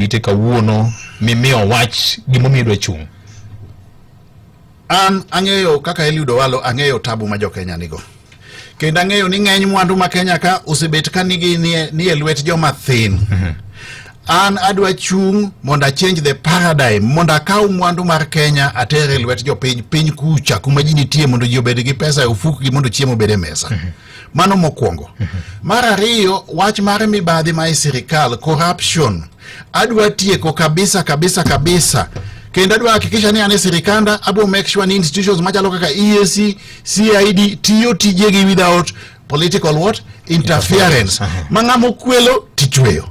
iteka wuono mimiyo wach gimomiyo chung. An ang'eyo kaka Eliud Owalo, ang'eyo tabu ma jo Kenya nigo. Kendo ang'eyo ni ng'eny mwandu ma Kenya ka osebet ka nigi ni e lwet joma thin. An adwa chung mondo change the paradigm, mondo akaw mwandu mar Kenya atere lwet jo piny kucha kuma ji nitie mondo ji obed gi pesa e ofuku gi mondo chiemo bede mesa. Mano mokwongo. Mar ariyo, wach mar mibadhi ma sirikal, corruption, adwa tieko kabisa. Kendo adwa hakikisha ni ane sirikanda abo make sure ni institutions machalo kaka EAC, CID tiyo tijegi without political what? Interference. Mangamo kwelo tichweyo.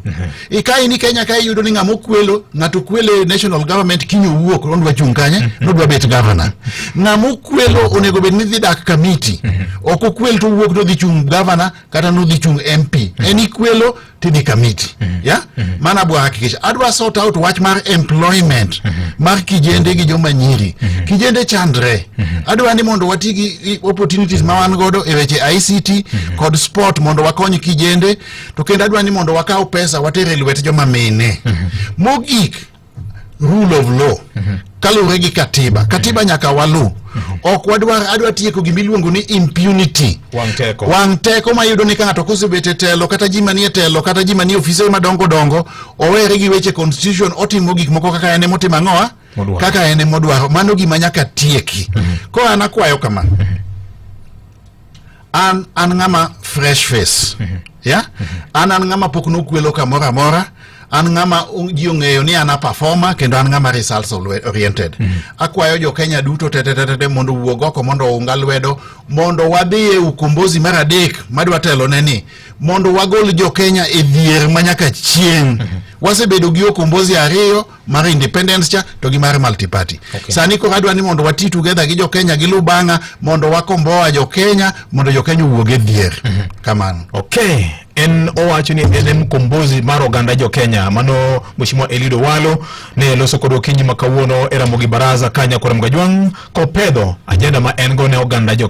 Ikai ni Kenya kai yudo ni ngamo kwelo, ngatu kwele national government kinyo uwok ondwa chungkanye, nodwa bet governor. Ngamo kwelo onego bed ni dhi dak committee. Oko kwel to uwok no dhi chung governor kata no dhi chung MP. Eni kwelo tidhi committee. Ya? Mana bwa hakikisha. Adwa sort out wach mar employment. Mar kijende gi joma nyiri. Kijende chandre. Adwa ni mondo watigi opportunities ma wan godo e weche ICT kod sport mondo wakonyi kijende, to kendo adwa ni mondo wakaw pesa watere lwet joma mine. Mogik, rule of law. Kaluwore gi katiba nyaka walu. Ok adwa tieko gimiluongo ni impunity. Wang teko ma yudo ni ka ng'ato kosebet telo kata ji manie telo kata ji manie ofise madongo owere gi weche constitution, otimo gik moko kaka ene motimo ang'owa kaka ene modwaro. Mano gima nyaka tieki. Ko an akwayo kama. An ngama fresh face. Yeah? An ngama pok nokwelo kamora mora. An ngama ji ong'eyo ni an a performer kendo an ngama results oriented. Akwayo jo Kenya duto tete mondo wuog oko mondo unga lwedo mondo wadhi e ukombozi mar adek madwa telo neni mondo wagol jo Kenya e dhier manyaka chieng. Wasebedo gi ukombozi ariyo mar independence cha to gi mar multiparty. Sani ko adwa ni mondo wati together gi jo Kenya gi lubanga mondo wakomboa jo Kenya mondo jo Kenya wuog e dhier. Kamano. Okay. En owacho ni en mkombozi mar oganda jo Kenya. Mano Mheshimiwa Eliud Owalo ne loso kod okinyi makawuono era mogi baraza kanya kora Mgajwang kopedho ajenda ma en go ne oganda jo Kenya.